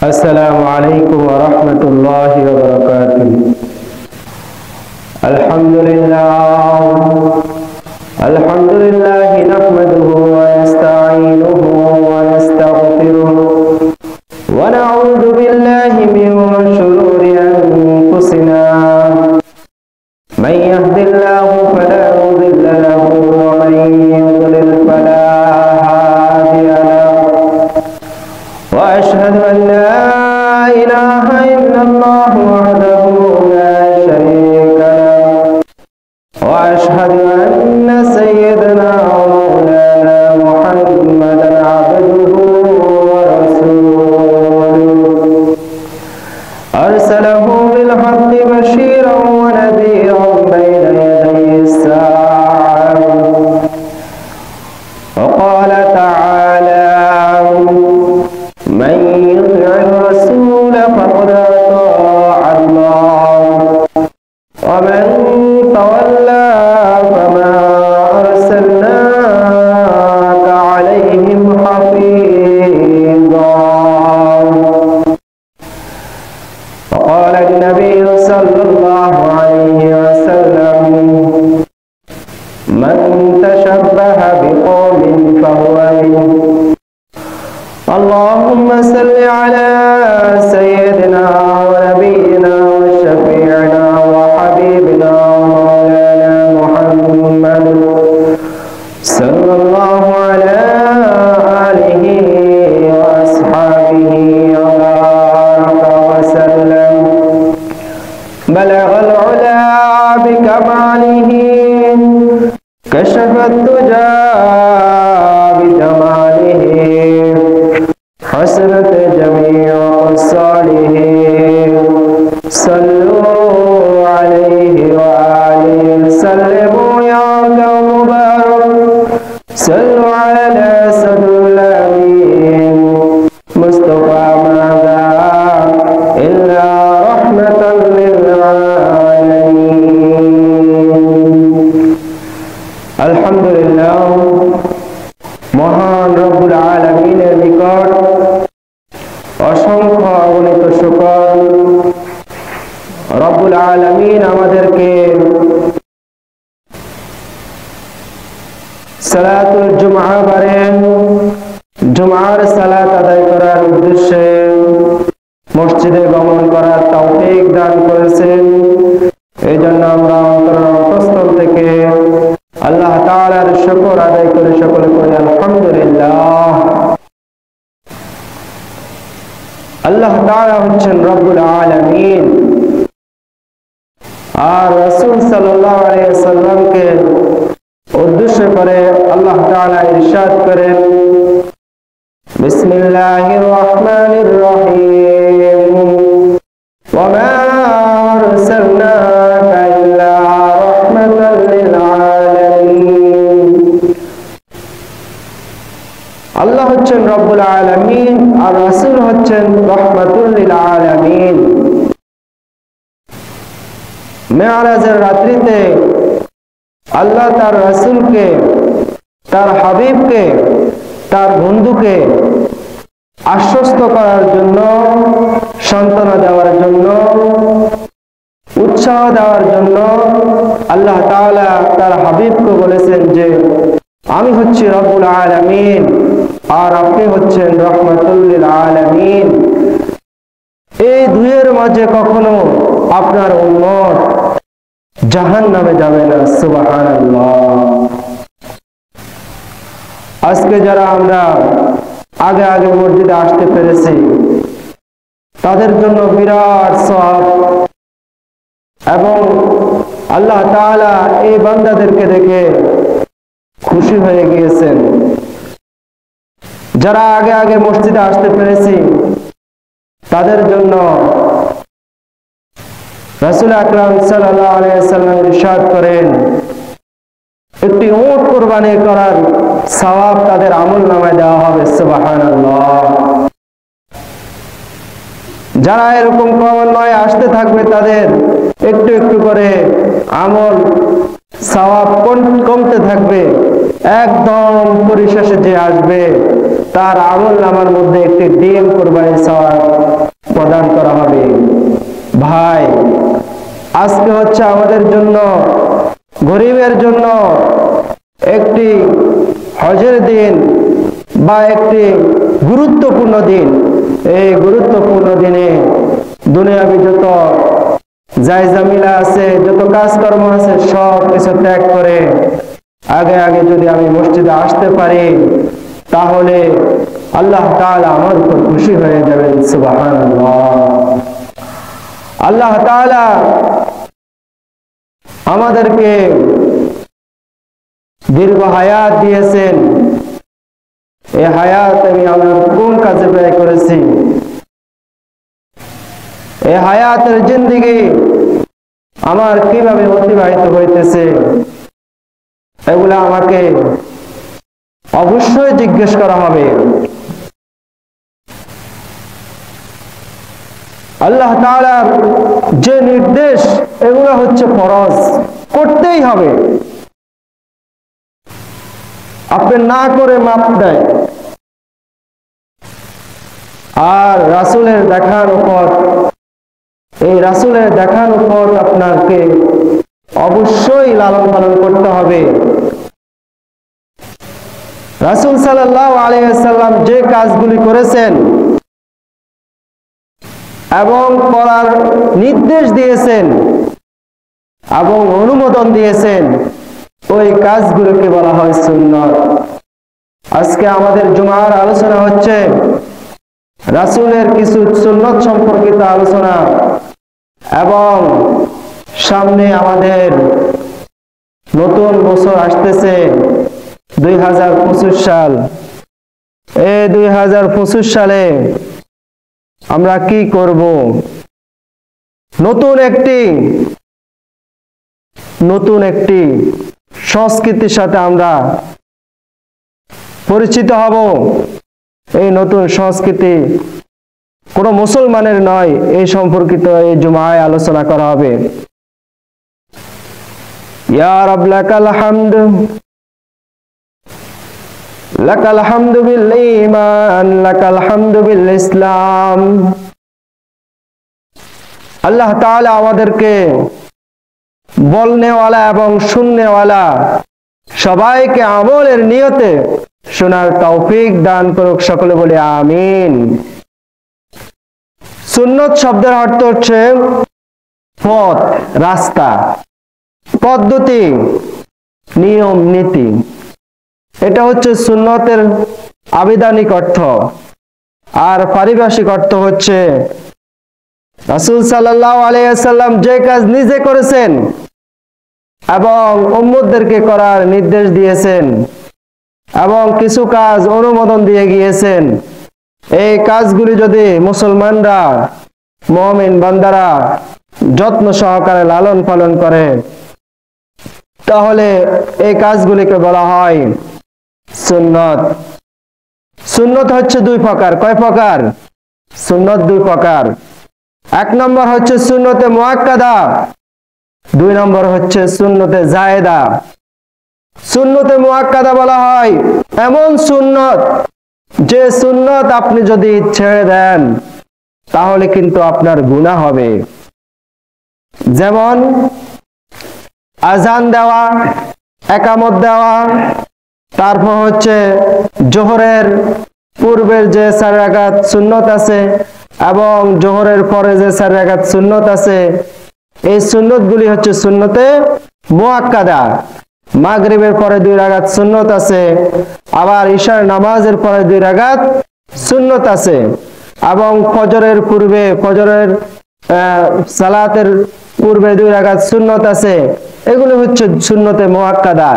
السلام عليكم ورحمة الله وبركاته. الحمد لله نحمده ونستعينه ونستغفره ونعوذ بالله من شرور أنفسنا من يهد الله فلا مضل له ومن يضلل فلا هادي له وأشهد أن لا إله إلا الله وحده لا شريك له وأشهد أن سيدنا ومولانا محمدا عبده ورسوله أرسله بالحق بشيرا ونذيرا بين يدي الساعة وقال تعالى من يطع الرسول فقد أطاع الله ومن تولى فما أرسلناك عليهم حفيظا. وقال النبي صلى الله عليه وسلم من تشبه بقوم فهو منهم. اللهم صل على سيدنا ونبينا وشفيعنا وحبيبنا ومولانا محمد صلى الله على آله وأصحابه وبارك وسلم. بلغ العلا بكماله كشف الدجى بجماله حسنت جميع خصاله صلوا عليه وآله سلموا يا قوم بارك صلوا على سيد الأمين مصطفى ماذا إلا رحمة للعالمين. الحمد لله মহান রব্বুল আলামিনের নিকট অসংখ্য অগণিত শুকর। রব্বুল আলামিন আমাদেরকে সালাতুল জুমআ বারেন জুমআর সালাত আদায় করার উদ্দেশ্যে মসজিদে গমন করার তৌফিক দান করেছেন। এই জন্য আমরা অন্তরস্থল থেকে আল্লাহ তাআলার শুকর আদায় করে সকলে করি আলহামদুলিল্লাহ। আল্লাহ তাআলা হচ্ছেন রব্বুল আলামিন আর রাসূল সাল্লাল্লাহু আলাইহি ওয়াসাল্লামকে উদ্দেশ্য করে আল্লাহ তাআলা ইরশাদ করেন বিসমিল্লাহির রহমানির রহিম ওয়া মা আরসালনাকা ইল্লা রাহমাতাল লিল আলামিন। আল্লাহ হচ্ছেন রব্বুল আলামিন আর রাসূল হচ্ছেন রাহমাতুল লিল আলামিন। মেরাজের রাত্রিতে আল্লাহ তার রাসূলকে, তার হাবিবকে, তার বন্ধুকে আশ্বস্ত করার জন্য, সান্ত্বনা দেওয়ার জন্য, উৎসাহ দেওয়ার জন্য আল্লাহ তাআলা তার হাবিবকে বলেছেন যে আমি হচ্ছি রব্বুল আলামিন আর আপনি হচ্ছেন রাহমাতুল লিল আলামিন। এই দুইয়ের মাঝে কখনো আপনার উম্মত জাহান্নামে যাবে না। সুবহানাল্লাহ। আজকে যারা আমরা আগে আগে মসজিদে আসতে পেরেছি তাদের জন্য বিরাট সওয়াব এবং আল্লাহ তাআলা এই বান্দাদেরকে দেখে খুশি হয়ে গিয়েছেন। যারা আগে আগে মসজিদে আসতে পেরেছি তাদের জন্য রাসূল আকরাম সাল্লাল্লাহু আলাইহি ওয়াসাল্লাম ইরশাদ করেন একটি উট কুরবানি করার সওয়াব তাদের আমলনামায় দেওয়া হবে। সুবহানাল্লাহ। যারা এরকম ক্রমান্বয়ে আসতে থাকবে তাদের একটু একটু করে আমল সওয়াব কমতে থাকবে। একদম পরিশেষে যে আসবে তার আমলনামার মধ্যে একটি ডিম কুরবানির সওয়াব প্রদান করা হবে। ভাই, আজকে হচ্ছে আমাদের জন্য, গরিবের জন্য একটি হজের দিন বা একটি গুরুত্বপূর্ণ দিন। এই গুরুত্বপূর্ণ দিনে দুনিয়াবি যত জায়জামিলা আছে, যত কাজকর্ম আছে, সব কিছু ত্যাগ করে আগে আগে যদি আমি মসজিদে আসতে পারি, তাহলে আল্লাহ তাআলা আমার উপর খুশি হয়ে যাবেন। সুবহানাল্লাহ। আল্লাহ তাআলা আমাদেরকে দীর্ঘ হায়াত দিয়েছেন। এই হায়াত আমি আমার কোন কাজে ব্যয় করেছি, এই হায়াতের জিন্দেগি আমার কিভাবে অতিবাহিত হইতেছে, এগুলা আমাকে অবশ্যই জিজ্ঞেস করা হবে। আল্লাহ তাআলার যে নির্দেশ, এগুলো হচ্ছে ফরজ, করতেই হবে। আপনি না করে মাপ দেয়। আর রাসূলের দেখার উপর, এই রাসূলের দেখার উপর আপনাকে অবশ্যই লালন পালন করতে হবে। রাসূল সাল্লাল্লাহু আলাইহি ওয়াসাল্লাম যে কাজগুলি করেছেন এবং করার নির্দেশ দিয়েছেন এবং অনুমোদন দিয়েছেন, ওই কাজগুলোকে বলা হয় সুন্নাত। আজকে আমাদের জুমার আলোচনা হচ্ছে রাসূলের কিছু সুন্নাত সম্পর্কিত আলোচনা, এবং সামনে আমাদের নতুন বছর আসতেছে 2025 সাল। এই 2025 সালে আমরা কি করব? নতুন একটি সংস্কৃতির সাথে আমরা পরিচিত হব। এই নতুন সংস্কৃতি কোনো মুসলমানের নয়, এই সম্পর্কিত এই জুমায় আলোচনা করা হবে। ইয়া রাব লাকাল হামদ, লাকাল হামদু বিল ঈমান, লাকাল হামদু বিল ইসলাম। আল্লাহ তাআলা আমাদেরকে বলনেওয়ালা এবং শুননেওয়ালা সবাইকে আমলের নিয়তে শোনার তৌফিক দান করুক। সকলে বলি আমিন। সুন্নত শব্দের অর্থ হচ্ছে পথ, রাস্তা, পদ্ধতি, নিয়ম, নীতি। এটা হচ্ছে সুন্নতের আবিধানিক অর্থ। আর পারিভাষিক অর্থ হচ্ছে রাসূল সাল্লাল্লাহু আলাইহি ওয়াসাল্লাম যে কাজ নিজে করেছেন এবং উম্মতদেরকে করার নির্দেশ দিয়েছেন এবং কিছু কাজ অনুমোদন দিয়ে গিয়েছেন, এই কাজগুলি যদি মুসলমানরা, মুমিন বান্দারা যত্ন সহকারে লালন পালন করে, তাহলে এই কাজগুলিকে বলা হয় সুন্নত। সুন্নত হচ্ছে দুই প্রকার। কয় প্রকার? সুন্নত দুই প্রকার। এক নম্বর হচ্ছে সুন্নতে মুআক্কাদা, দুই নম্বর হচ্ছে সুন্নতে জায়েদা। সুন্নতে মুআক্কাদা বলা হয় এমন সুন্নত, যে সুন্নত আপনি যদি ছেড়ে দেন তাহলে কিন্তু আপনার গুনাহ হবে। যেমন আযান দেওয়া, একামত দেওয়া, তারপর হচ্ছে জোহরের পূর্বের যে 4 রাকাত সুন্নত আছে এবং জোহরের পরে যে 4 রাকাত সুন্নত আছে, এই সুন্নতগুলি হচ্ছে সুন্নতে মুআক্কাদা। মাগরিবের পরে 2 রাকাত সুন্নত আছে, আবার ঈশার নামাজের পরে 2 রাকাত সুন্নত আছে, এবং ফজরের পূর্বে, ফজরের সালাতের পূর্বে 2 রাকাত সুন্নত আছে। এগুলো হচ্ছে সুন্নতে মুআক্কাদা।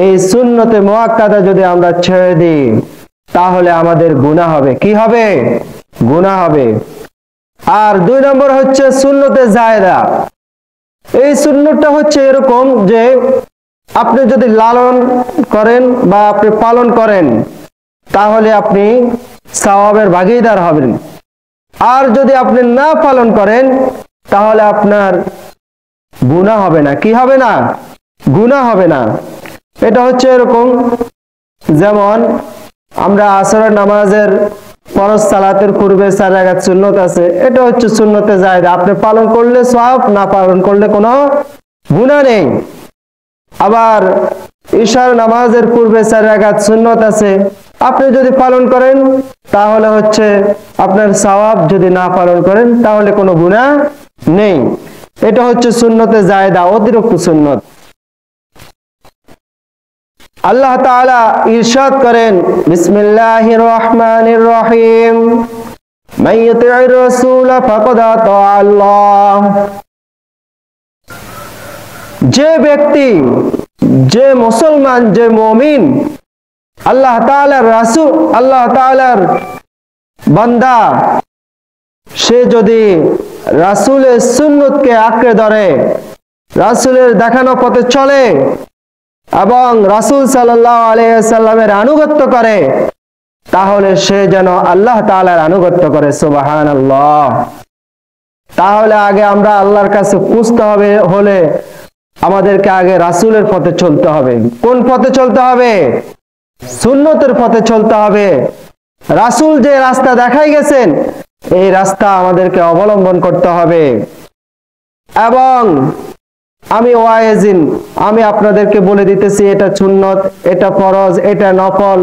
এই সুন্নতে মুআক্কাদা যদি আমরা ছেড়ে দিই তাহলে আমাদের গুনাহ হবে। কি হবে? গুনাহ হবে। আর 2 নম্বর হচ্ছে সুন্নতে জায়েদা। এই সুন্নতটা হচ্ছে এরকম যে আপনি যদি লালন করেন বা আপনি পালন করেন তাহলে আপনি সওয়াবের ভাগীদার হবেন, আর যদি আপনি না পালন করেন তাহলে আপনার গুনাহ হবে না। কি হবে না? গুনাহ হবে না। এটা হচ্ছে এরকম, যেমন আমরা আসরের নামাজের ফরজ সালাতের পূর্বে 4 রাকাত সুন্নত আছে, এটা হচ্ছে সুন্নতে জায়েদা, আপনি পালন করলে সওয়াব, না পালন করলে কোনো গুনাহ নেই। আবার ইশার নামাজের পূর্বে 4 রাকাত সুন্নত আছে, আপনি যদি পালন করেন তাহলে হচ্ছে আপনার সওয়াব, যদি না পালন করেন তাহলে কোনো গুনাহ নেই। এটা হচ্ছে সুন্নতে জায়েদা, অতিরিক্ত সুন্নত। আল্লাহ তাআলা ইরশাদ করেন, বিসমিল্লাহির রহমানির রহিম, মান ইউতি'র রাসূল ফাকাদ আতা আল্লাহ। যে ব্যক্তি, যে মুসলমান, যে মুমিন আল্লাহ তাআলার রাসূল, আল্লাহ তাআলার বান্দা, সে যদি রাসূলের সুন্নতকে আঁকড়ে ধরে, রাসূলের দেখানো পথে চলে এবং রাসূল সাল্লাল্লাহু আলাইহি ওয়াসাল্লামের আনুগত্য করে, তাহলে সে যেন আল্লাহ তাআলার আনুগত্য করে। সুবহানাল্লাহ। তাহলে আগে আমরা আল্লাহর কাছে পৌঁছতে হবে হলে আমাদেরকে আগে রাসূলের পথে চলতে হবে। কোন পথে চলতে হবে? সুন্নতের পথে চলতে হবে। রাসূল যে রাস্তা দেখাই গেছেন, এই রাস্তা আমাদেরকে অবলম্বন করতে হবে। এবং আমি ওয়াইজিন, আমি আপনাদেরকে বলে দিতেছি এটা সুন্নত, এটা ফরজ, এটা নফল।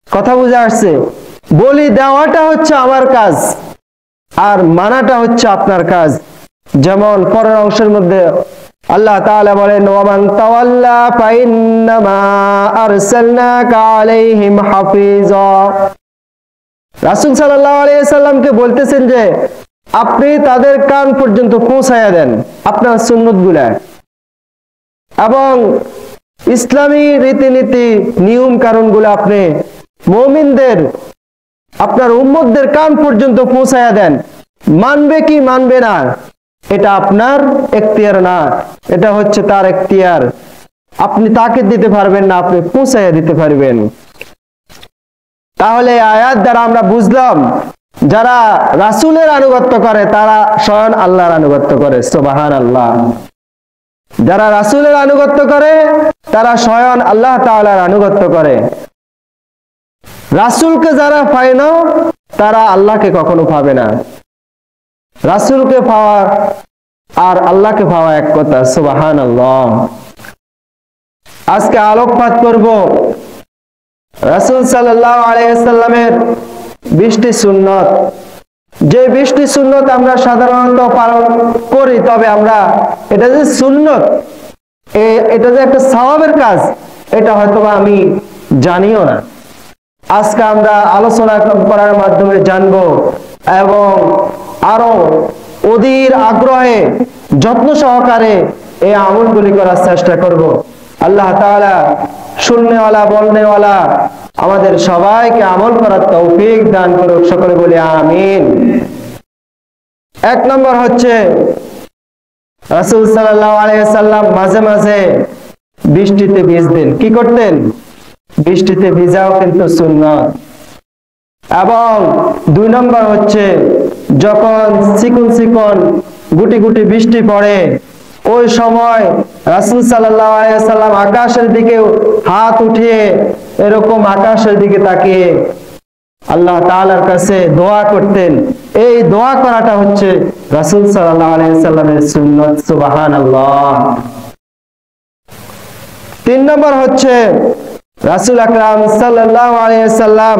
কথা বুঝে আসছে? বলি দেওয়াটা হচ্ছে আমার কাজ, আর মানাটা হচ্ছে আপনার কাজ। যেমন পরের অংশের মধ্যে আল্লাহ তাআলা বলেন, ওয়ামান তাওয়াল্লা ফাইন্নামা আরসালনাকা আলাইহিম হাফিজা। রাসূল সাল্লাল্লাহু আলাইহি ওয়াসাল্লামকে বলতেছেন যে আপনি তাদের কান পর্যন্ত পৌঁছায়া দেন আপনার সুন্নতগুলা, এবং ইসলামী রীতিনীতি, নিয়ম কানুনগুলো আপনি মুমিনদের, আপনার উম্মতদের কান পর্যন্ত পৌঁছায়া দেন। মানবে কি মানবে না এটা আপনার এখতিয়ার না, এটা হচ্ছে তার এখতিয়ার। আপনি তাকে দিতে পারবেন না, আপনি পৌঁছায়া দিতে পারবেন। তাহলে আয়াত দ্বারা আমরা বুঝলাম, যারা রাসূলের আনুগত্য করে তারা স্বয়ং আল্লাহর আনুগত্য করে। সুবহানাল্লাহ। যারা রাসূলের আনুগত্য করে তারা স্বয়ং আল্লাহ তাআলার আনুগত্য করে। রাসূলকে যারা পায় না তারা আল্লাহকে কখনো পাবে না। রাসূলকে পাওয়া আর আল্লাহকে পাওয়া এক কথা। সুবহানাল্লাহ। আজকে আলোকপাত করব রাসূল সাল্লাল্লাহু আলাইহি ওয়াসাল্লামের 20টি সুন্নত। যে 20টি সুন্নত আমরা সাধারণত পালন করি, তবে আমরা এটা যে সুন্নত, এটা যে একটা সওয়াবের কাজ, এটা হয়তো আমি জানিও না। আজকে আমরা আলোচনা করার মাধ্যমে জানবো এবং আরো অধীর আগ্রহে যত্ন সহকারে এই আমলগুলি করার চেষ্টা করব। আল্লাহ তাআলা শুননেওয়ালা, বলনেওয়ালা আমাদের সবাইকে আমল করার তৌফিক দান করুক। সকলে বলি আমিন। 1 নম্বর হচ্ছে রাসূল সাল্লাল্লাহু আলাইহি ওয়াসাল্লাম মাঝে মাঝে বৃষ্টিতে ভিজতেন। কি করতেন? বৃষ্টিতে ভিজাও কিন্তু সুন্নাত। এবং 2 নম্বর হচ্ছে যখন চিকন চিকন গুটি গুটি বৃষ্টি পড়ে, ওই সময় রাসূল সাল্লাল্লাহু আলাইহি ওয়াসাল্লাম আকাশের দিকে হাত উঠিয়ে এরকম আকাশের দিকে তাকিয়ে আল্লাহ তাআলার কাছে দোয়া করতেন। এই দোয়া করাটা হচ্ছে রাসূল সাল্লাল্লাহু আলাইহি ওয়াসাল্লামের সুন্নাত। সুবহানাল্লাহ। 3 নম্বর হচ্ছে রাসূল আকরাম সাল্লাল্লাহু আলাইহি ওয়াসাল্লাম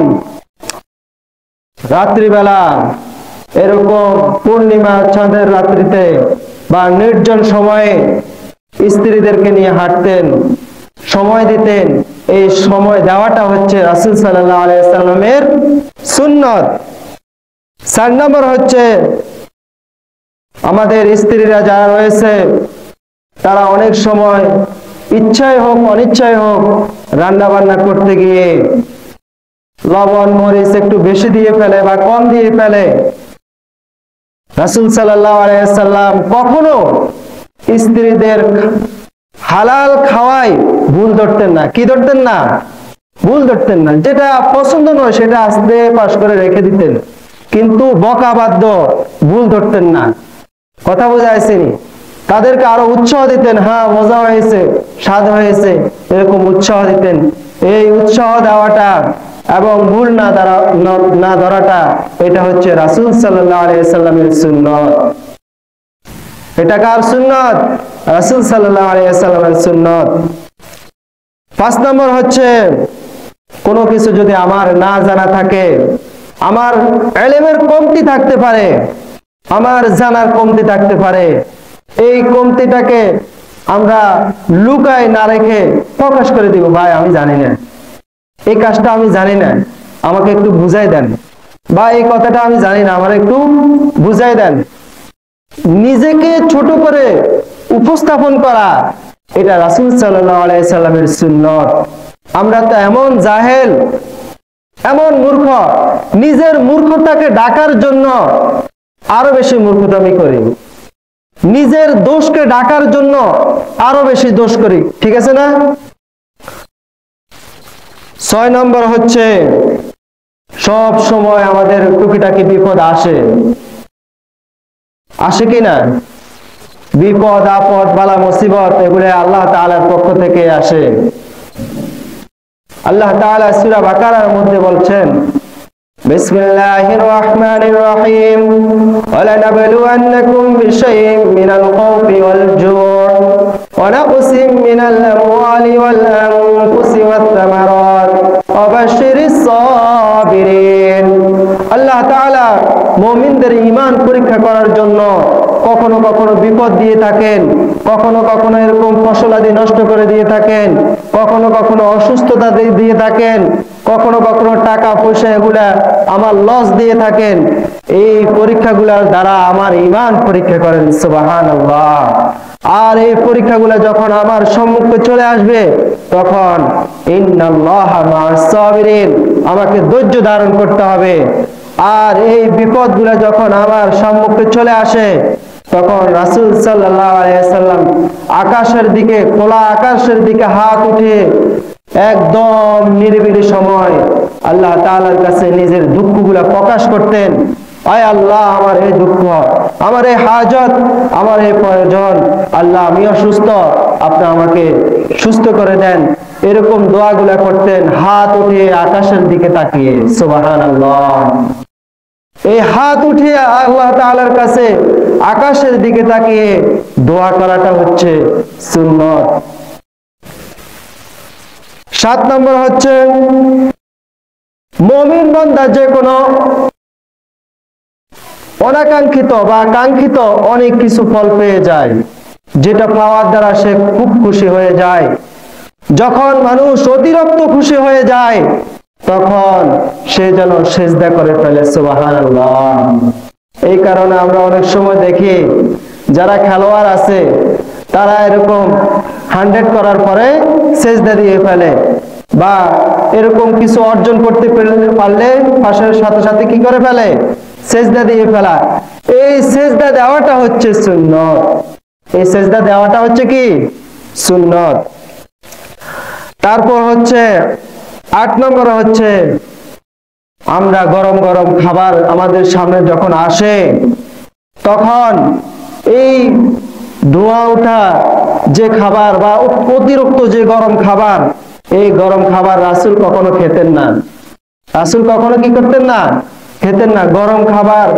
রাত্রিবেলা এরকম পূর্ণিমা চাঁদের রাত্রিতে বা নির্জন সময়ে স্ত্রীদেরকে নিয়ে হাঁটতেন, সময় দিতেন। এই সময় দেওয়াটা হচ্ছে রাসূল সাল্লাল্লাহু আলাইহি ওয়াসাল্লামের সুন্নাত। 4 নম্বর হচ্ছে আমাদের স্ত্রীরা যারা রয়েছে তারা অনেক সময় ইচ্ছায় হোক অনিচ্ছায় হোক রান্না বান্না করতে গিয়ে লবণ মরিচ একটু বেশি দিয়ে ফেলে বা কম দিয়ে ফেলে। রাসূল সাল্লাল্লাহু আলাইহি ওয়াসাল্লাম কখনো স্ত্রীদের হালাল খাওয়ায় ভুল ধরতেন না। কি ধরতেন না? ভুল ধরতেন না। যেটা পছন্দ নয় সেটা আস্তে পাশ করে রেখে দিতেন, কিন্তু বকা বাধ্য ভুল ধরতেন না। কথা বোঝা যায়নি? তাদেরকে আরো উৎসাহ দিতেন, হ্যাঁ মজা হয়েছে, স্বাদ হয়েছে, এরকম উৎসাহ দিতেন। এই উৎসাহ দেওয়াটা এবং ভুল না ধরাটা এটা হচ্ছে রাসূল সাল্লাল্লাহু আলাইহি ওয়াসাল্লামের সুন্নাত। এটা কার সুন্নাত? রাসূল সাল্লাল্লাহু আলাইহি ওয়াসাল্লামের সুন্নাত। 5 নম্বর হচ্ছে কোনো কিছু যদি আমার না জানা থাকে, আমার ইলমের কমতি থাকতে পারে, আমার জানার কমতি থাকতে পারে, এই কমতিটাকে আমরা লুকায় না রেখে প্রকাশ করে দিব, ভাই আমি জানি না, এই কাজটা আমি জানি না, আমাকে একটু বুঝাই দেন, বা এই কথাটা আমি জানি না, আমার একটু বুঝাই দেন। নিজেকে ছোট করে উপস্থাপন করা এটা রাসূল সাল্লাল্লাহু আলাইহি সাল্লামের সুন্নাত। আমরা তো এমন জাহেল, এমন মূর্খ, নিজের মূর্খতাকে ঢাকার জন্য আরো বেশি মূর্খতামি করি, নিজের দোষকে ঢাকার জন্য আরো বেশি দোষ করি, ঠিক আছে না? 6 নম্বর হচ্ছে সব সময় আমাদের টুকিটাকি বিপদ আসে কি না? বিপদ আপদ বালা মুসিবত এগুলো আল্লাহ তাআলার পক্ষ থেকে আসে। আল্লাহ তাআলা সূরা বাকারার মধ্যে বলছেন, বিসমিল্লাহির রহমানির রহিম, ওয়ালানাবলুওয়ান্নাকুম বিশাইইন মিনাল খাউফি ওয়াল জু'i ওয়া নাকসিম মিনাল আমওয়ালি ওয়াল আনফুসি ওয়াত তামারাত ওয়া বাশশিরিস সাবিরিন। আল্লাহ তাআলা মুমিনদের ঈমান পরীক্ষা করার জন্য কখনো কখনো বিপদ দিয়ে থাকেন, কখনো কখনো এরকম ফসলাদি নষ্ট করে দিয়ে থাকেন, কখনো কখনো অসুস্থতা দিয়ে থাকেন, কখনো কখনো টাকা পয়সা এগুলা আমার লস দিয়ে থাকেন। এই পরীক্ষাগুলোর দ্বারা আমার ঈমান পরীক্ষা করেন, সুবহানাল্লাহ। আর এই পরীক্ষাগুলো যখন আমার সম্মুখে চলে আসবে তখন ইন্নাল্লাহা মা'আস সাবিরিন, আমাকে ধৈর্য ধারণ করতে হবে। আর এই বিপদগুলো যখন আমার সম্মুখে চলে আসে তখন রাসূল সাল্লাল্লাহু আলাইহি ওয়াসাল্লাম আকাশের দিকে, খোলা আকাশের দিকে হাত উঠিয়ে একদম নিরিবিলি সময় আল্লাহ তাআলার কাছে নিজের দুঃখগুলো প্রকাশ করতেন। আয় আল্লাহ, আমার এই দুঃখ, আমার এই হাজত, আমার এই প্রয়োজন, আল্লাহ আমি অসুস্থ, আপনি আমাকে সুস্থ করে দেন, এরকম দোয়াগুলো করতেন হাত উঠিয়ে আকাশের দিকে তাকিয়ে, সুবহানাল্লাহ। এই হাত উঠিয়ে আল্লাহ তাআলার কাছে আকাশের দিকে তাকিয়ে দোয়া করাটা হচ্ছে সুন্নাত। 7 নম্বর হচ্ছে মুমিন বান্দা যে কোনো অনাকাঙ্ক্ষিত বা কাঙ্ক্ষিত অনেক কিছু ফল পেয়ে যায়, যেটা পাওয়ার দ্বারা সে খুব খুশি হয়ে যায়। যখন মানুষ অতিরিক্ত খুশি হয়ে যায় তখন সে যেন সিজদা করে ফেলে, সুবহানাল্লাহ। এই কারণে আমরা অনেক সময় দেখি যারা খেলোয়াড় আছে তারা এরকম 100 করার পরে সিজদা দিয়ে ফেলে, বা এরকম কিছু অর্জন করতে পারলে পাশের সাথে সাথে কি করে ফেলে? সিজদা দিয়ে ফেলা। এই সিজদা দেওয়াটা হচ্ছে সুন্নাত। এই সিজদা দেওয়াটা হচ্ছে কি? সুন্নাত। তারপর হচ্ছে 8 নম্বর হচ্ছে আমরা গরম গরম খাবার আমাদের সামনে যখন আসে তখন এই ধোঁয়া ওঠা যে খাবার বা অতিরিক্ত যে গরম খাবার, এই গরম খাবার রাসূল কখনো খেতেন না। রাসূল কখনো কি করতেন না? খেতেন না। গরম খাবার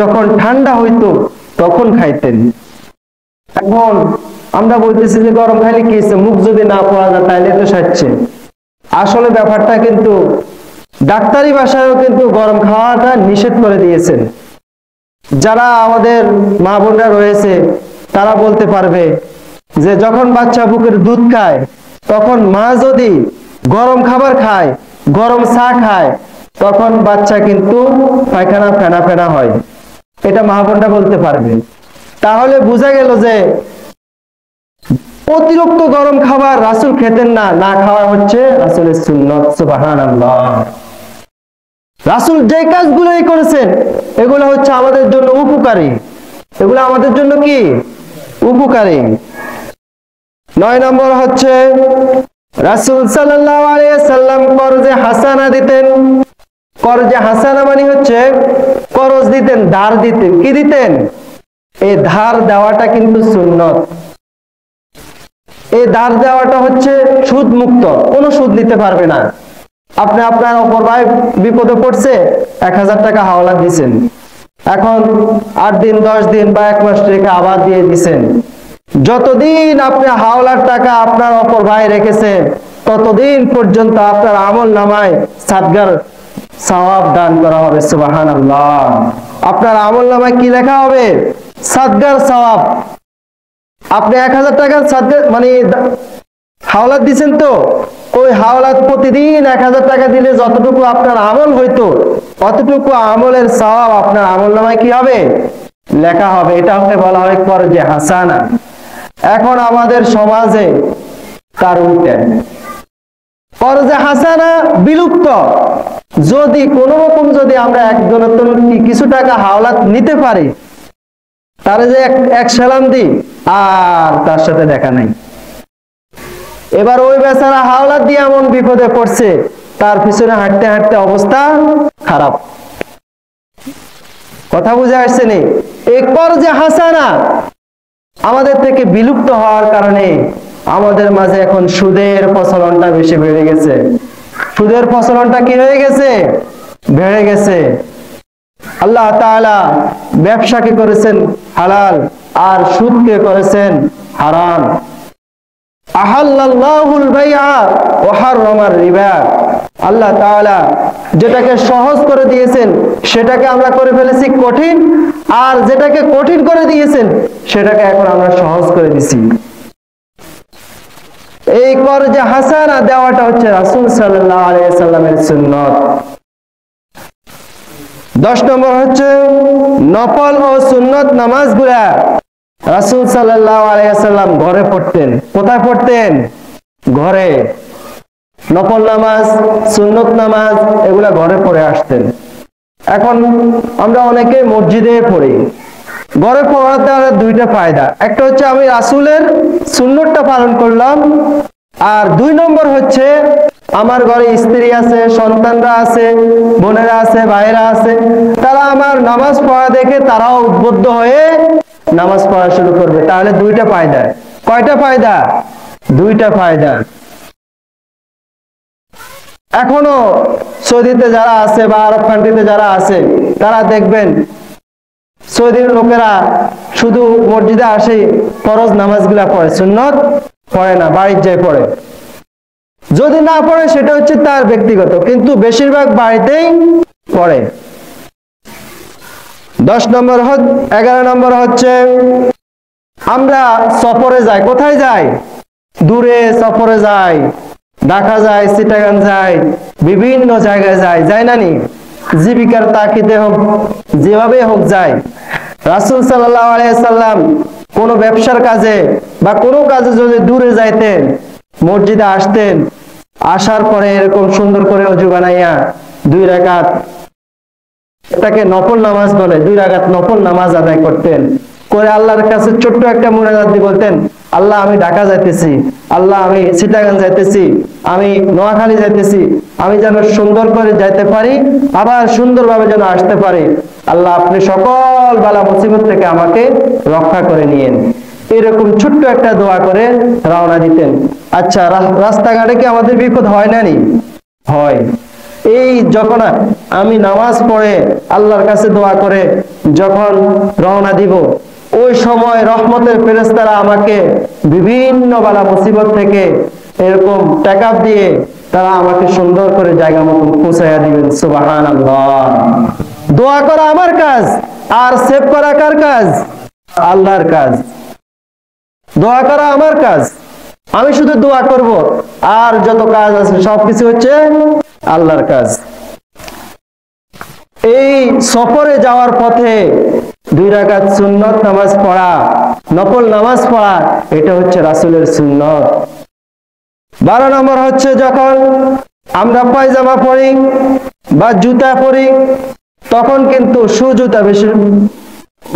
যখন ঠান্ডা হইতো তখন খাইতেন। এখন আমরা বলতেছি যে গরম খাইলে কি হচ্ছে, মুখ যদি না পড়া যায় তাহলে তো সাজছে। আসলে ব্যাপারটা কিন্তু ডাক্তারি ভাষায়ও কিন্তু গরম খাওয়াটা নিষেধ করে দিয়েছেন। যারা আমাদের মা বোনরা রয়েছে তারা বলতে পারবে যে যখন বাচ্চা বুকের দুধ খায় তখন মা যদি গরম খাবার খায়, গরম চা খায়, তখন বাচ্চা কিন্তু পায়খানা ফেনা ফেনা হয়। এটা মা বোনরা বলতে পারবে। তাহলে বোঝা গেল যে অতিরিক্ত গরম খাবার রাসূল খেতেন না, না খাওয়া হচ্ছে রাসূলের সুন্নাত, সুবহানাল্লাহ। রাসূল যে কাজগুলোই করেছেন এগুলো হচ্ছে আমাদের জন্য উপকারী, এগুলো আমাদের জন্য কি? উপকারী। 9 নম্বর হচ্ছে রাসূল সাল্লাল্লাহু আলাইহি সাল্লাম করজে হাসানা দিতেন। করজে হাসানা মানে হচ্ছে করজ দিতেন, ধার দিতেন। কি দিতেন? এই ধার দেওয়াটা কিন্তু সুন্নাত। এই ধার দেওয়াটা হচ্ছে সুদ মুক্ত, কোনো সুদ নিতে পারবে না। আপনি আপনার অপর ভাই বিপদে পড়ছে, 1000 টাকা হাওলাত দিয়েছেন, এখন 8 দিন 10 দিন বা 1 মাস রেখে আবার দিয়ে দিছেন। যতদিন আপনি হাওলার টাকা আপনার অপর ভাই রেখেছেন ততদিন পর্যন্ত আপনার আমল নামায় সাদগার সওয়াব দান করা হবে। সুবহানাল্লাহ। আপনার আমল নামায় কি লেখা হবে? সাদগার সওয়াব। আপনি 1000 টাকা সাদগা মানে হাওলাত দিছেন, তো ওই হাওলাত প্রতিদিন 1000 টাকা দিলে যতটুকু আপনার আমল হইতো অতটুকু আমলের সওয়াব আপনার আমল নামায় কি হবে? লেখা হবে। এটাকে বলা হয় করজে হাসানা। এখন আমাদের সমাজে তার উল্টে করজে হাসানা বিলুপ্ত। যদি কোনো রকম যদি আমরা একজনের কিছু টাকা হাওলাত নিতে পারি, তারে যে এক সালাম দিই আর তার সাথে দেখা নাই। এবার ওই বেচারা হাওলাত দিয়ে এমন বিপদে পড়ছে, তার পিছনে হাঁটতে হাঁটতে অবস্থা খারাপ। কথা বুঝে আসছে নি? এই করজে হাসানা আমাদের থেকে বিলুপ্ত হওয়ার কারণে আমাদের মাঝে এখন সুদের প্রচলনটা বেশি বেড়ে গেছে। সুদের প্রচলনটা কি হয়ে গেছে? বেড়ে গেছে। আল্লাহ তাআলা ব্যবসাকে করেছেন হালাল আর সুদকে করেছেন হারাম। আহাল্লাল্লাহুল বাইআ ওয়া হাররামার রিবা। আল্লাহ তাআলা যেটাকে সহজ করে দিয়েছেন সেটাকে আমরা করে ফেলেছি কঠিন, আর যেটাকে কঠিন করে দিয়েছেন সেটাকে এখন আমরা সহজ করে দিছি। এই করজে হাসানা দেওয়াটা হচ্ছে রাসূল সাল্লাল্লাহু আলাইহি ওয়াসাল্লামের সুন্নাত। 10 নম্বর হচ্ছে নফল ও সুন্নত নামাজগুলা রাসূল সাল্লাল্লাহু আলাইহি ওয়াসাল্লাম ঘরে পড়তেন। কোথায় পড়তেন? ঘরে। নফল নামাজ, সুন্নত নামাজ এগুলা ঘরে পড়ে আসতেন। এখন আমরা অনেকে মসজিদে পড়ি। ঘরে পড়াতে দুইটা ফায়দা। একটা হচ্ছে আমি রাসূলের সুন্নতটা পালন করলাম, আর 2 নম্বর হচ্ছে আমার ঘরে স্ত্রী আছে, সন্তানরা আছে, বোনেরা আছে, ভাইরা আছে, তারা আমার নামাজ পড়া দেখে তারাও উদ্বুদ্ধ হয়ে নামাজ পড়া শুরু করবে। তাহলে 2টা ফায়দা। কয়টা ফায়দা? 2টা ফায়দা। এখনো সৌদিতে যারা আছে বা আরব কান্ট্রিতে যারা আছে তারা দেখবেন সৌদির লোকেরা শুধু মসজিদে আসে, ফরজ নামাজগুলা পড়ে, সুন্নত পড়ে না, বাড়ির যায় পড়ে। যদি না পড়ে সেটা হচ্ছে তার ব্যক্তিগত, কিন্তু বেশিরভাগ বাড়িতেই পড়ে। 11 নম্বর হচ্ছে আমরা সফরে যাই। কোথায় যাই? দূরে সফরে যাই, ঢাকা যায়, চিটাগাং যায়, বিভিন্ন জায়গায় যায় না নি? জীবিকার তাগিদে হোক, যেভাবে হোক যায়। রাসূল সাল্লাল্লাহু আলাইহি সাল্লাম কোন ব্যবসার কাজে বা কোনো কাজে যদি দূরে যাইতেন, মসজিদে আসতেন, আসার পরে এরকম সুন্দর করে ওযু বানাইয়া 2 রাকাত, এটাকে নফল নামাজ বলে, 2 রাকাত নফল নামাজ আদায় করতেন। করে আল্লাহর কাছে ছোট্ট একটা মুনাজাত দিয়ে বলতেন, আল্লাহ আমি ঢাকা যাইতেছি, আল্লাহ আমি চিটাগাং যাইতেছি, আমি নোয়াখালী যাইতেছি, আমি যেন সুন্দর করে যাইতে পারি, আবার সুন্দরভাবে যেন আসতে পারি। আল্লাহ আপনি সকল বালা মুসিবত থেকে আমাকে রক্ষা করে নিয়েন। এরকম ছোট্ট একটা দোয়া করে রওনা দিতেন। আচ্ছা, রাস্তাঘাটে কি আমাদের বিপদ হয় না নি? হয়। এই যখন আমি নামাজ পড়ে আল্লাহর কাছে দোয়া করে যখন রওনা দিব, ওই সময় রহমতের ফেরেশতারা আমাকে বিভিন্ন বালা মুসিবত থেকে এরকম টেকআপ দিয়ে তারা আমাকে সুন্দর করে জায়গা মতো পৌঁছাইয়া দিবেন। সুবহানাল্লাহ। দোয়া করা আমার কাজ, আর সেভ করা কার কাজ? আল্লাহর কাজ। দোয়া করা আমার কাজ, আমি শুধু দোয়া করব, আর যত কাজ আছে সবকিছু হচ্ছে আল্লাহর কাজ। এই সফরে যাওয়ার পথে 2 রাকাত সুন্নত নামাজ পড়া, নফল নামাজ পড়া, এটা হচ্ছে রাসূলের সুন্নত। 12 নম্বর হচ্ছে যখন আমরা পায়জামা পরি বা জুতা পরি, তখন কিন্তু সুজুতা বেশি,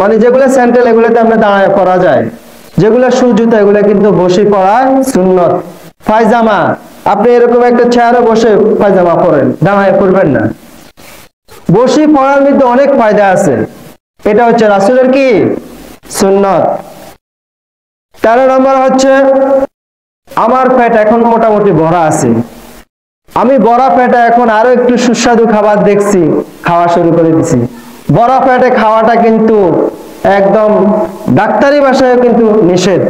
মানে যেগুলো স্যান্ডেল এগুলোতে আমরা দাঁড়ায় পরা যায়, যেগুলো সুজুতা এগুলো কিন্তু বসে পড়া সুন্নত। পায়জামা আপনি এরকম একটা চেয়ারে বসে পায়জামা পরেন, দাঁড়ায় পড়বেন না। বসে পড়ার মধ্যে অনেক ফায়দা আছে, এটা হচ্ছে রাসূলের কি? সুন্নত। 13 নম্বর হচ্ছে আমার পেট এখন মোটামুটি ভরা আছে, আমি বড় পেটে এখন আরো একটু সুস্বাদু খাবার দেখছি, খাওয়া শুরু করে দিছি। বড় পেটে খাওয়াটা কিন্তু একদম ডাক্তারি ভাষায় কিন্তু নিষেধ।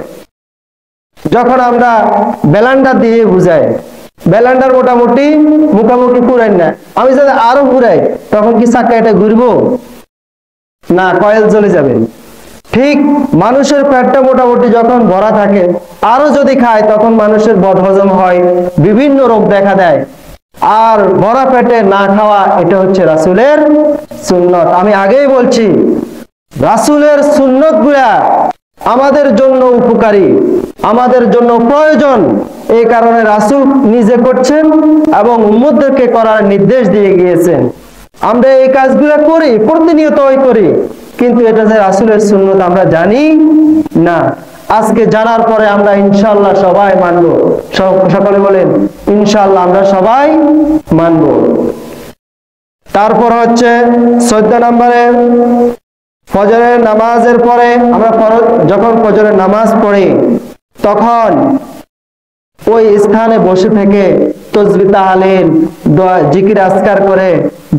যখন আমরা ব্যালান্ডার দিয়ে বুঝাই, ব্যালান্ডার মোটামুটি মুখামুখি পুরাই না, আমি যদি আরো ঘুরাই তখন কি চাকা এটা ঘুরবো না, কয়েল চলে যাবে। ঠিক মানুষের পেটটা মোটামুটি যখন ভরা থাকে, আরো যদি খায় তখন মানুষের বদহজম হয়, বিভিন্ন রোগ দেখা দেয়। আর ভরা পেটে না খাওয়া, এটা হচ্ছে রাসূলের সুন্নত। আমি আগেই বলছি, রাসূলের সুন্নত গুলা আমাদের জন্য উপকারী, আমাদের জন্য প্রয়োজন। এই কারণে রাসূল নিজে করছেন এবং উম্মতদেরকে করার নির্দেশ দিয়ে গিয়েছেন। আমরা এই কাজগুলো করি, প্রতিনিয়তই করি, কিন্তু এটা যে রাসূলের সুন্নত আমরা জানি না। আজকে জানার পরে আমরা ইনশাআল্লাহ সবাই মানব। সকলে বলেন ইনশাআল্লাহ আমরা সবাই মানব। তারপর হচ্ছে 14 নম্বরে, ফজরের নামাজের পরে আমরা যখন ফজরের নামাজ পড়ি তখন ওই স্থানে বসে থেকে তাসবিহ তাহলিল দোয়া জিকির আজকার করে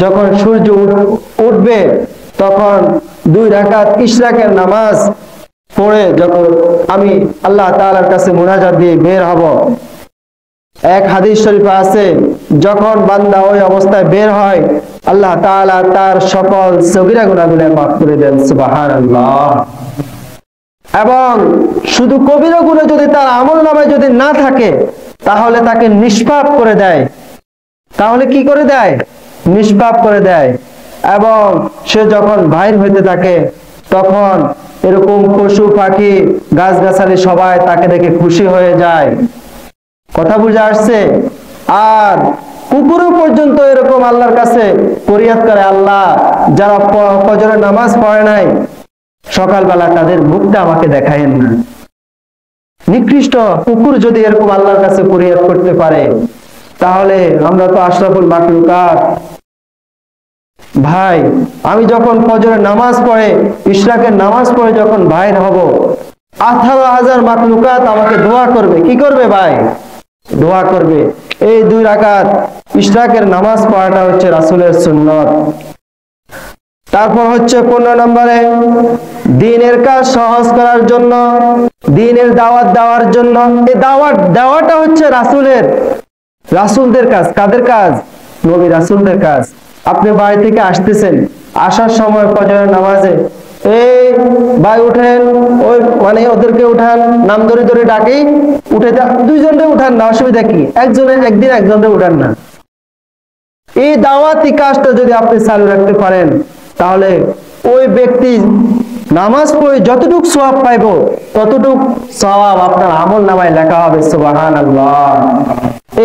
যখন সূর্য উঠবে তখন 2 রাকাত ইশরাকের নামাজ পড়ে যখন আমি আল্লাহ তাআলার কাছে মুনাজাত দিয়ে বের হব। এক হাদিস শরীফে আছে, যখন বান্দা ওই অবস্থায় বের হয় আল্লাহ তাআলা তার সকল সগীরা গুনাহগুলো মাফ করে দেন। সুবহানাল্লাহ। এবং শুধু কবিরা গুনাহ যদি তার আমলনামায় যদি না থাকে তাহলে তাকে নিষ্পাপ করে দেয়। তাহলে কি করে দেয়? নিষ্পাপ করে দেয়। এবং সে যখন বাইর হইতে থাকে তখন এরকম পশু পাখি গাছগাছালি সবাই তাকে দেখে খুশি হয়ে যায়। কথা বুঝে আসছে? আর কুকুরও পর্যন্ত এরকম আল্লাহর কাছে ফরিয়াদ করে, আল্লাহ যারা ফজরের নামাজ পড়ে নাই সকালবেলা তাদের মুখটা আমাকে দেখায়েন না। নিকৃষ্ট কুকুর যদি এরকম আল্লাহর কাছে ফরিয়াদ করতে পারে, তাহলে আমরা তো আশরাফুল মাখলুকাত। ভাই, আমি যখন ফজরের নামাজ পড়ে ইশরাকের নামাজ পড়ে যখন বাইর হব, 18,000 মাখলুকাত আমাকে দোয়া করবে। কি করবে ভাই? দোয়া করবে। এই 2 রাকাত ইশরাকের নামাজ পড়াটা হচ্ছে রাসূলের সুন্নত। তারপর হচ্ছে 15 নম্বরে, দ্বীনের কাজ সহজ করার জন্য, দ্বীনের দাওয়াত দেওয়ার জন্য। এই দাওয়াত দেওয়াটা হচ্ছে রাসূলদের কাজ। কাদের কাজ? নবী রাসূলদের কাজ। আপনি বাড়ি থেকে আসতেছেন, আসার সময় ফজরের নামাজে এই ভাই উঠেন, ওই মানে ওদেরকে উঠান, নাম ধরে ধরে ডাকি, উঠে 2 জনকে উঠান না, অসুবিধা কি? একদিন একজনকে উঠান না। এই দাওয়াতি কাজটা যদি আপনি চালু রাখতে পারেন তাহলে ওই ব্যক্তি নামাজ পড়ে যতটুকু সওয়াব পাইব ততটুকু সওয়াব আপনার আমলনামায় লেখা হবে। সুবহানাল্লাহ।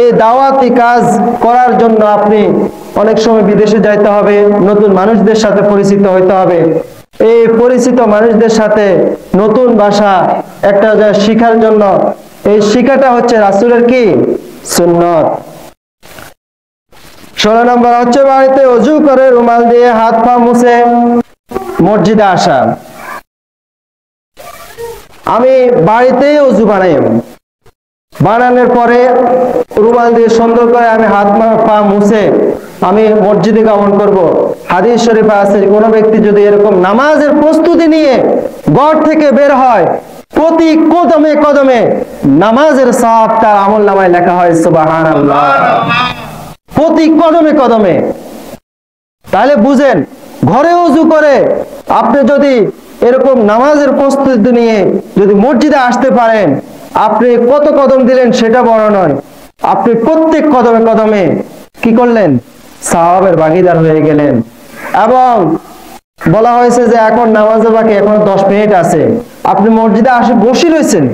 এই দাওয়াতি কাজ করার জন্য আপনি অনেক সময় বিদেশে যাইতে হবে, নতুন মানুষদের সাথে পরিচিত হইতে হবে। এই পরিচিত মানুষদের সাথে নতুন ভাষা একটা শিখার জন্য এই শিখাটা হচ্ছে রাসূলের কি? সুন্নত। 16 নম্বর হচ্ছে বাড়িতে ওযু করে রুমাল দিয়ে হাত পা মুছে মসজিদে আসা। আমি বাড়িতেই ওযু বানাই, বানানোর পরে রুমাল দিয়ে সুন্দর করে আমি হাত পা মুছে আমি মসজিদে গমন করব। হাদিস শরীফে আছে, কোন ব্যক্তি যদি এরকম নামাজের প্রস্তুতি নিয়ে ঘর থেকে বের হয়, প্রতি কদমে কদমে নামাজের সওয়াব তার আমলনামায় লেখা হয়। সুবহানাল্লাহ। প্রতি কদমে কদমে। তাহলে বুঝেন, ঘরে ওযু করে আপনি যদি এরকম নামাজের প্রস্তুতি নিয়ে যদি মসজিদে আসতে পারেন, আপনি কত কদম দিলেন সেটা বড় নয়, আপনি প্রত্যেক কদমে কদমে কি করলেন? সওয়াবের ভাগীদার হয়ে গেলেন। এবং বলা হয়েছে যে এখন নামাজের বাকি এখন 10 মিনিট আছে, আপনি মসজিদে আসে বসে রয়েছেন,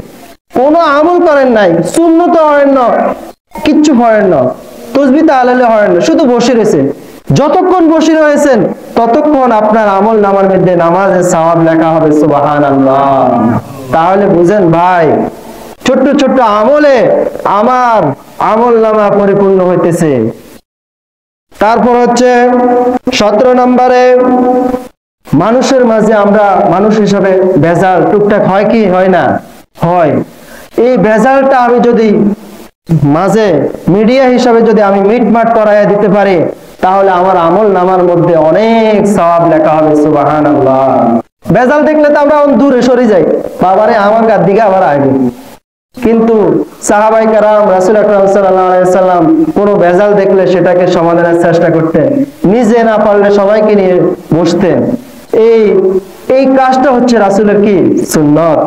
কোনো আমল করেন নাই, সুন্নত পড়েন না, কিচ্ছু পড়েন না, তাসবিহ তাহলিল পড়েন না, শুধু বসে রয়েছেন। যতক্ষণ বসে রয়েছেন ততক্ষণ আপনার আমলনামার মধ্যে নামাজের সওয়াব লেখা হবে। সুবহানাল্লাহ। তাহলে বুঝেন ভাই, ছোট্ট ছোট্ট আমলে আমার আমলনামা পরিপূর্ণ হইতেছে। তারপর হচ্ছে 17 নম্বরে, মানুষের মাঝে আমরা মানুষ হিসাবে ভেজাল টুকটাক হয় কি হয় না? হয়। এই ভেজালটা আমি যদি মাঝে মিডিয়া হিসাবে যদি আমি মিটমাট করাইয়া দিতে পারি, তাহলে আমার আমল নামার মধ্যে অনেক সওয়াব লেখা হবে। সুবহানাল্লাহ। বেজাল দেখলে তো আমরা দূরে সরে যাই, বাবারে আমার গার দিকে আবার আগে। কিন্তু সাহাবায়ে কেরাম, রাসূল আকরাম সাল্লাল্লাহু আলাইহি ওয়াসাল্লাম কোনো বেজাল দেখলে সেটাকে সমাধানের চেষ্টা করতেন, নিজে না পারলে সবাইকে নিয়ে বসতেন। এই কাজটা হচ্ছে রাসূলের কি সুন্নাত।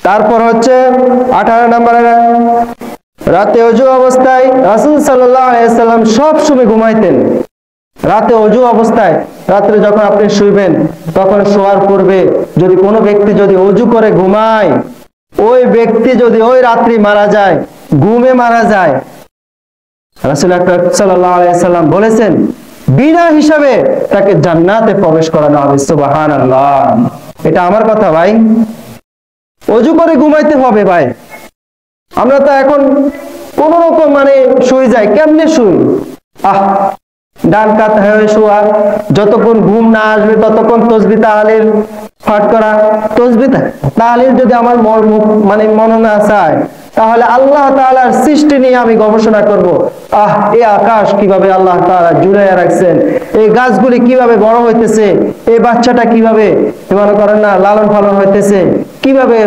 তারপর হচ্ছে 18 নম্বরে, রাতে ওযু অবস্থায় রাসূল সাল্লাল্লাহু আলাইহি ওয়াসাল্লাম সব সময় ঘুমাইতেন। রাতে ওযু অবস্থায়, রাত্রে যখন আপনি শুইবেন তখন শোয়ার পূর্বে যদি কোনো ব্যক্তি যদি ওযু করে ঘুমায়, ওই ব্যক্তি যদি ওই রাত্রি মারা যায়, ঘুমে মারা যায়, রাসূল আকরাম সাল্লাল্লাহু আলাইহি ওয়াসাল্লাম বলেছেন বিনা হিসাবে তাকে জান্নাতে প্রবেশ করানো হবে। সুবহানাল্লাহ। এটা আমার কথা ভাই, ওযু করে ঘুমাইতে হবে ভাই। আমরা তো এখন কোন রকম শুই যাই, কেমনে শুই, ডান কাত হয়ে শোয়া, যতক্ষণ ঘুম না আসবে ততক্ষণ তাসবিহ তাহলিল পাঠ করা। তাসবিহ তাহলিল যদি আমার মনে না চায়, তাহলে আল্লাহ তাআলার সৃষ্টি নিয়ে আমি গবেষণা করব। এই আকাশ কিভাবে আল্লাহ তাআলা জুড়াইয়া রাখছেন, এই গাছগুলি কিভাবে বড় হইতেছে, এই বাচ্চাটা কিভাবে মনে করেন না লালন পালন হইতেছে, কিভাবে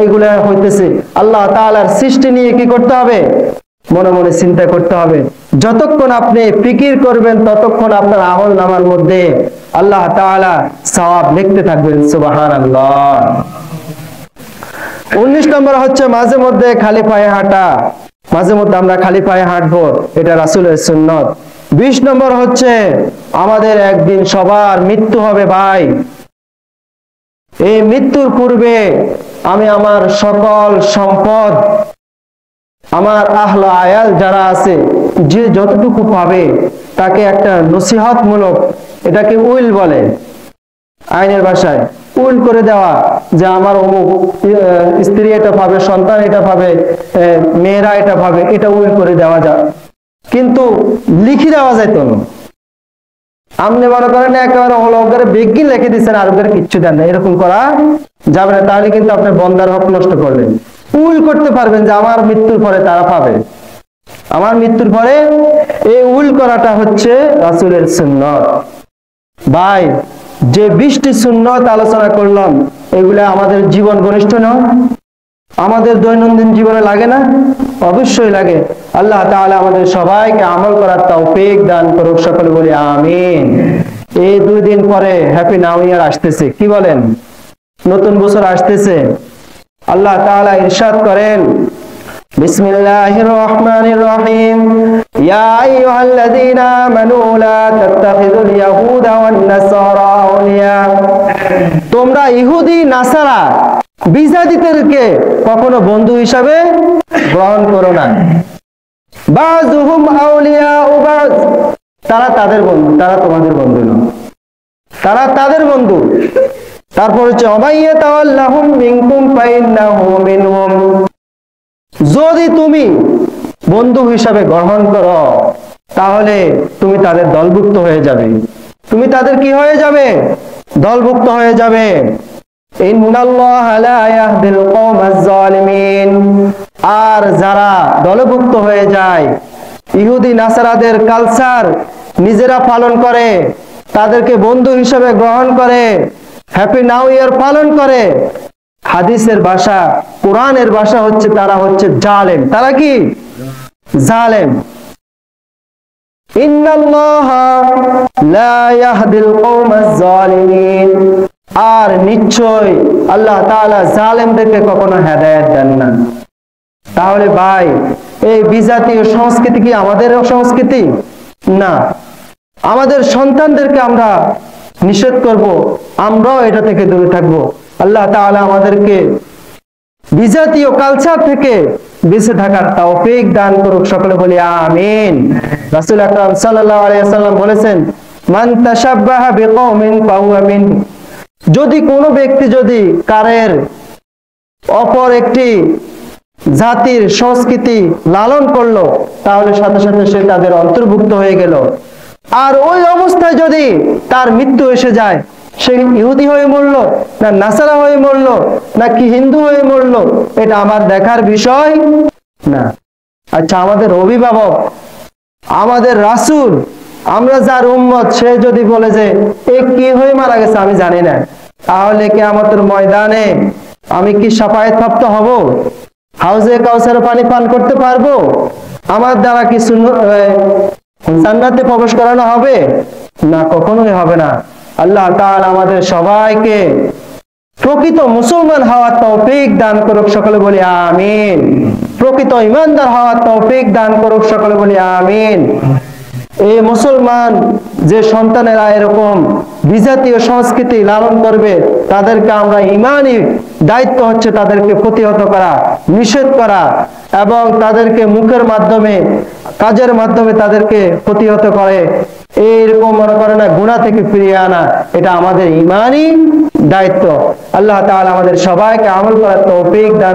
এইগুলা হইতেছে, আল্লাহ তাআলার সৃষ্টি নিয়ে কি করতে হবে, মনে মনে চিন্তা করতে হবে। যতক্ষণ আপনি ফিকির করবেন ততক্ষণ আপনার আমল নামার মধ্যে আল্লাহ তাআলা সওয়াব লিখতে থাকবেন। সুবহানাল্লাহ। 19 নম্বর হচ্ছে মাঝে মধ্যে খালি পায়ে হাঁটা, মাঝে মধ্যে আমরা খালি পায়ে হাঁটবো, এটা রাসূলের সুন্নাত। 20 নম্বর হচ্ছে আমাদের একদিন সবার মৃত্যু হবে ভাই। এই মৃত্যুর পূর্বে আমি আমার সকল সম্পদ, আমার আহলে আয়াল যারা আছে, যে যতটুকু পাবে তাকে একটা নসিহতমূলক, এটাকে উইল বলে আইনের ভাষায়, উইল করে দেওয়া, যে আমার অমুক স্ত্রী এটা পাবে, সন্তান এটা পাবে, মেয়েরা এটা পাবে, এটা উইল করে দেওয়া যায়। কিন্তু লিখে দেওয়া যাইত না। আপনি মনে করেন একেবারে হলগরে বেগি লিখে দিচ্ছেন, আর ওদের কিচ্ছু দেন না, এরকম করা যাবে না, তাহলে কিন্তু আপনি বন্দার হক নষ্ট করলেন। উইল করতে পারবেন যে আমার মৃত্যুর পরে তারা পাবে, আমার মৃত্যুর পরে। এই উইল করাটা হচ্ছে রাসূলের সুন্নাত। ভাই, যে 20টি সুন্নাত আলোচনা করলাম, এগুলা আমাদের জীবন ঘনিষ্ঠ নয়, আমাদের দৈনন্দিন জীবনে লাগে না? অবশ্যই লাগে। আল্লাহ তাআলা আমাদের সবাইকে আমল করার তৌফিক দান করুক, সকলে বলি আমিন। এই 2 দিন পরে হ্যাপি নিউ ইয়ার আসতেছে, কি বলেন, নতুন বছর আসতেছে। আল্লাহ তাআলা ইরশাদ করেন, বিসমিল্লাহির রহমানির রহিম, ইয়া আইয়ুহাল্লাযীনা আমানু লা তাত্তাখিযুল ইয়াহুদা ওয়ান নাসারা আউলিয়া। তোমরা ইহুদি নাসারা বিজাতিদেরকে কখনো বন্ধু হিসাবে গ্রহণ করো না। বাযুহুম আউলিয়াউ বায, তারা তাদের বন্ধু, তারা তোমাদের বন্ধু নয়, তারা তাদের বন্ধু। তারপর হচ্ছে ওমাইয়া তাওয়াল্লাহুম মিনকুম ফাইন্নাহু মিনহুম, যদি তুমি বন্ধু হিসাবে গ্রহণ করো তাহলে তুমি তাদের দলভুক্ত হয়ে যাবে, তুমি তাদের কি হয়ে যাবে, দলভুক্ত হয়ে যাবে। ইন্নাল্লাহা লা ইয়াহদিল কওমাজ জালিমিন। আর যারা দলভুক্ত হয়ে যায়, ইহুদি নাসারাদের কালচার নিজেরা পালন করে, তাদেরকে বন্ধু হিসেবে গ্রহণ করে, হ্যাপি নিউ ইয়ার পালন করে, হাদিসের ভাষা, কোরআনের ভাষা হচ্ছে তারা হচ্ছে জালেম। তারা কি জালেম। ইন্নাল্লাহা লা ইয়াহদিল কওমাজ জালিমিন। আর নিশ্চয় আল্লাহ তাআলা জালেমদেরকে কখনো হেদায়েত দেন না। তাহলে ভাই, এই বিজাতীয় সংস্কৃতি কি আমাদের সংস্কৃতি না? আমাদের সন্তানদেরকে আমরা নিষেধ করব, আমরাও এটা থেকে দূরে থাকবো। আল্লাহ তাআলা আমাদেরকে বিজাতীয় কালচার থেকে বেঁচে থাকার তৌফিক দান করুক, সকলে বলি আমিন। রাসূল আকরাম সাল্লাল্লাহু আলাইহি ওয়াসাল্লাম বলেছেন, মান তাশাব্বাহা বিকওমিন ফাহুয়া মিনহুম। যদি কোনো ব্যক্তি যদি কারের অপর একটি জাতির সংস্কৃতি লালন করলো, তাহলে সাথে সাথে সে তাদের অন্তর্ভুক্ত হয়ে গেল। আর ওই অবস্থায় যদি তার মৃত্যু এসে যায়, সে ইহুদি হয়ে মরল, না নাসারা হয়ে মরল, নাকি হিন্দু হয়ে মরল, এটা আমার দেখার বিষয় না। আচ্ছা, আমাদের অভিভাবক, আমাদের রাসূল, আমরা যার উম্মত, সে যদি বলে যে এ কি হয়ে মারা গেছে আমি জানি না, তাহলে কিয়ামতের ময়দানে আমি কি শাফায়াত প্রাপ্ত হব? হাউজে কাউসার পানি পান করতে পারবো? আমার দ্বারা কি জান্নাতে প্রবেশ করানো হবে? না, কখনোই হবে না। আল্লাহ তাআলা আমাদের সবাইকে প্রকৃত মুসলমান হওয়ার তৌফিক দান করুক, সকলে বলি আমিন। প্রকৃত ঈমানদার হওয়ার তৌফিক দান করুক, সকলে বলি আমিন। এই মুসলমান যে সন্তানেরা এরকম বিজাতীয় সংস্কৃতি লালন করবে, তাদেরকে আমরা ঈমানি দায়িত্ব হচ্ছে তাদেরকে প্রতিহত করা, নিষেধ করা, এবং তাদেরকে মুখের মাধ্যমে, কাজের মাধ্যমে তাদেরকে প্রতিহত করে এইরকম মনে করে না গুনাহ থেকে ফিরিয়ে আনা, এটা আমাদের ঈমানি দায়িত্ব। আল্লাহ তাআলা আমাদের সবাইকে আমল করার তৌফিক দান